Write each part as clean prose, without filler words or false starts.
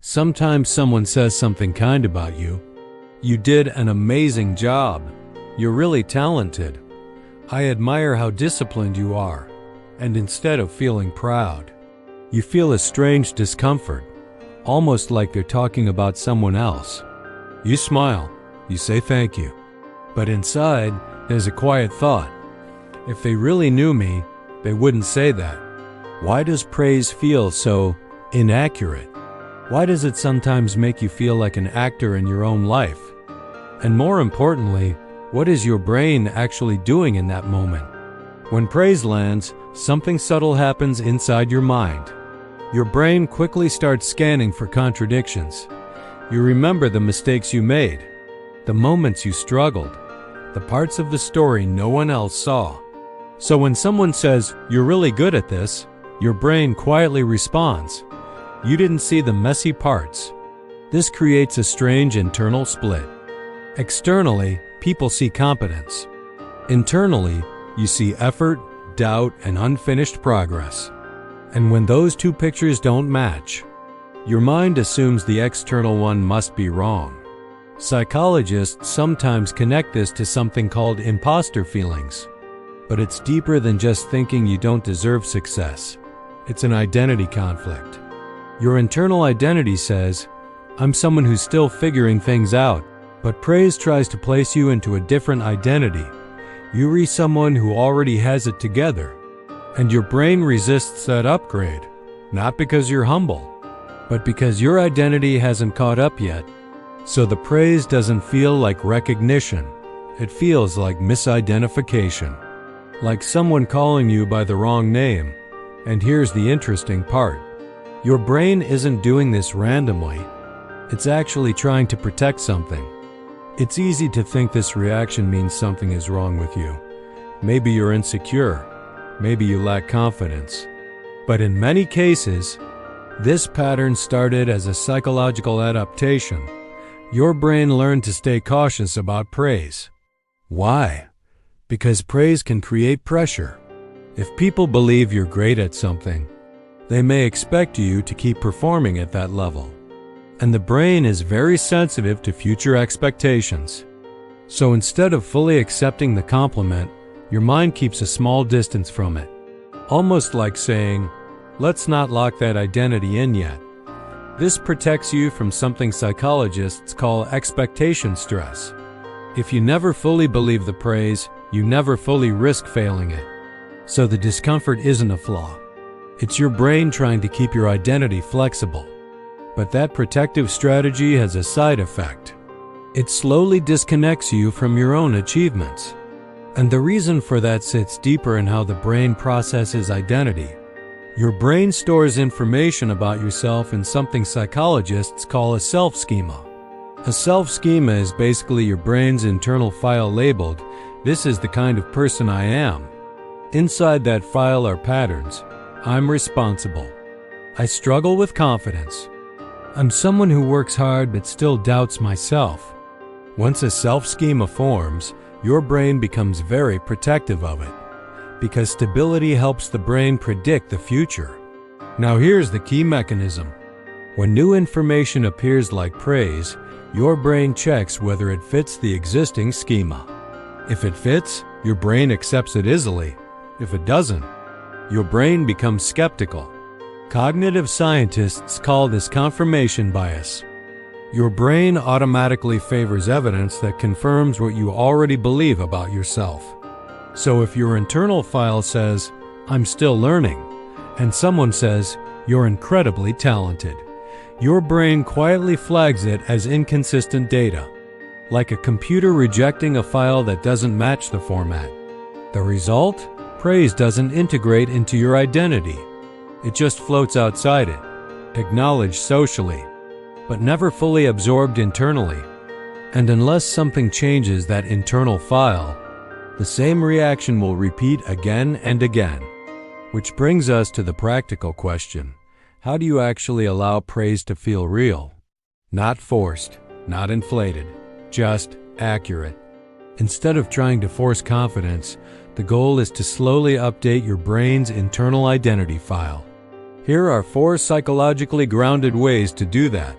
Sometimes someone says something kind about you. You did an amazing job. You're really talented. I admire how disciplined you are. And instead of feeling proud, you feel a strange discomfort, almost like they're talking about someone else. You smile, you say thank you. But inside, there's a quiet thought. If they really knew me, they wouldn't say that. Why does praise feel so inaccurate? Why does it sometimes make you feel like an actor in your own life? And more importantly, what is your brain actually doing in that moment? When praise lands, something subtle happens inside your mind. Your brain quickly starts scanning for contradictions. You remember the mistakes you made, the moments you struggled, the parts of the story no one else saw. So when someone says, "You're really good at this," your brain quietly responds, "You didn't see the messy parts." This creates a strange internal split. Externally, people see competence. Internally, you see effort, doubt, and unfinished progress. And when those two pictures don't match, your mind assumes the external one must be wrong. Psychologists sometimes connect this to something called impostor feelings. But it's deeper than just thinking you don't deserve success. It's an identity conflict. Your internal identity says, "I'm someone who's still figuring things out," but praise tries to place you into a different identity. You're someone who already has it together. And your brain resists that upgrade, not because you're humble, but because your identity hasn't caught up yet. So the praise doesn't feel like recognition. It feels like misidentification, like someone calling you by the wrong name. And here's the interesting part. Your brain isn't doing this randomly. It's actually trying to protect something. It's easy to think this reaction means something is wrong with you. Maybe you're insecure. Maybe you lack confidence. But in many cases, this pattern started as a psychological adaptation. Your brain learned to stay cautious about praise. Why? Because praise can create pressure. If people believe you're great at something, they may expect you to keep performing at that level. And the brain is very sensitive to future expectations. So instead of fully accepting the compliment, your mind keeps a small distance from it. Almost like saying, "Let's not lock that identity in yet." This protects you from something psychologists call expectation stress. If you never fully believe the praise, you never fully risk failing it. So the discomfort isn't a flaw. It's your brain trying to keep your identity flexible. But that protective strategy has a side effect. It slowly disconnects you from your own achievements. And the reason for that sits deeper in how the brain processes identity. Your brain stores information about yourself in something psychologists call a self-schema. A self-schema is basically your brain's internal file labeled, "This is the kind of person I am." Inside that file are patterns. I'm responsible. I struggle with confidence. I'm someone who works hard but still doubts myself. Once a self-schema forms, your brain becomes very protective of it, because stability helps the brain predict the future. Now here's the key mechanism. When new information appears like praise, your brain checks whether it fits the existing schema. If it fits, your brain accepts it easily. If it doesn't, your brain becomes skeptical. Cognitive scientists call this confirmation bias. Your brain automatically favors evidence that confirms what you already believe about yourself. So if your internal file says, "I'm still learning," and someone says, "You're incredibly talented," your brain quietly flags it as inconsistent data, like a computer rejecting a file that doesn't match the format. The result? Praise doesn't integrate into your identity. It just floats outside it, acknowledged socially, but never fully absorbed internally. And unless something changes that internal file, the same reaction will repeat again and again. Which brings us to the practical question. How do you actually allow praise to feel real? Not forced, not inflated, just accurate. Instead of trying to force confidence, the goal is to slowly update your brain's internal identity file. Here are 4 psychologically grounded ways to do that.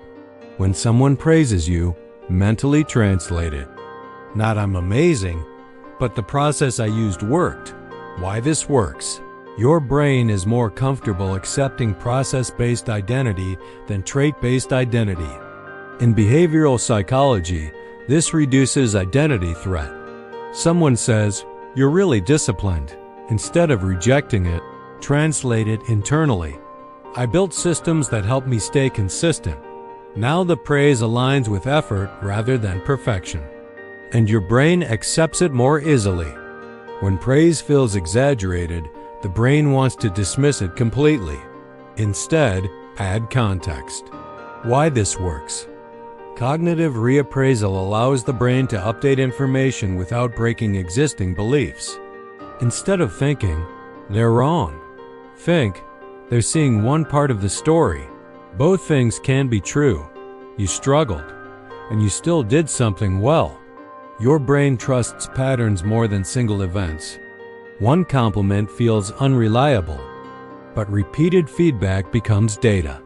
When someone praises you, mentally translate it. Not "I'm amazing," but "the process I used worked." Why this works. Your brain is more comfortable accepting process-based identity than trait-based identity. In behavioral psychology, this reduces identity threat. Someone says, "You're really disciplined." Instead of rejecting it, translate it internally. "I built systems that help me stay consistent." Now the praise aligns with effort rather than perfection. And your brain accepts it more easily. When praise feels exaggerated, the brain wants to dismiss it completely. Instead, add context. Why this works. Cognitive reappraisal allows the brain to update information without breaking existing beliefs. Instead of thinking, "They're wrong," think, "They're seeing one part of the story." Both things can be true. You struggled, and you still did something well. Your brain trusts patterns more than single events. One compliment feels unreliable, but repeated feedback becomes data.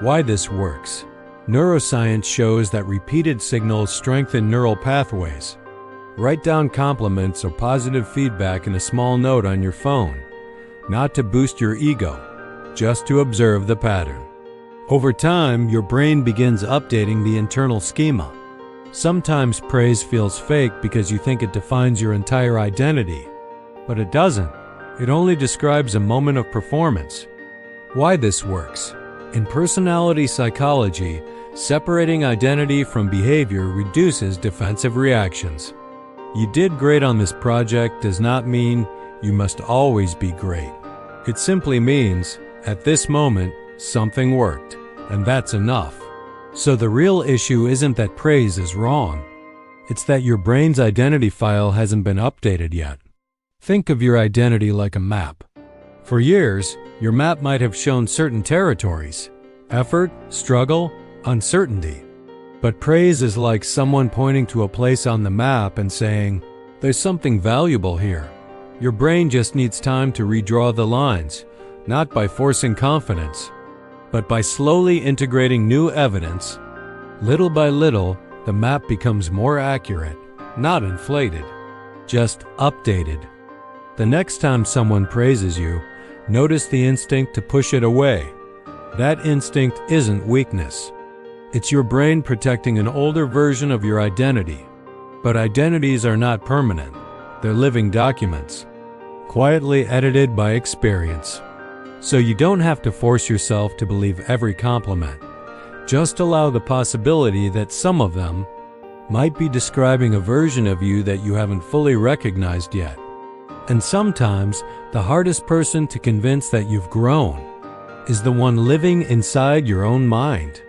Why this works. Neuroscience shows that repeated signals strengthen neural pathways. Write down compliments or positive feedback in a small note on your phone, not to boost your ego, just to observe the pattern. Over time, your brain begins updating the internal schema. Sometimes praise feels fake because you think it defines your entire identity, but it doesn't. It only describes a moment of performance. Why this works. In personality psychology, separating identity from behavior reduces defensive reactions. You did great on this project does not mean you must always be great. It simply means, at this moment, something worked, and that's enough. So the real issue isn't that praise is wrong. It's that your brain's identity file hasn't been updated yet. Think of your identity like a map. For years, your map might have shown certain territories: effort, struggle, uncertainty. But praise is like someone pointing to a place on the map and saying, "There's something valuable here." Your brain just needs time to redraw the lines, not by forcing confidence, but by slowly integrating new evidence. Little by little, the map becomes more accurate, not inflated, just updated. The next time someone praises you, notice the instinct to push it away. That instinct isn't weakness. It's your brain protecting an older version of your identity. But identities are not permanent. They're living documents, quietly edited by experience. So you don't have to force yourself to believe every compliment. Just allow the possibility that some of them might be describing a version of you that you haven't fully recognized yet. And sometimes the hardest person to convince that you've grown is the one living inside your own mind.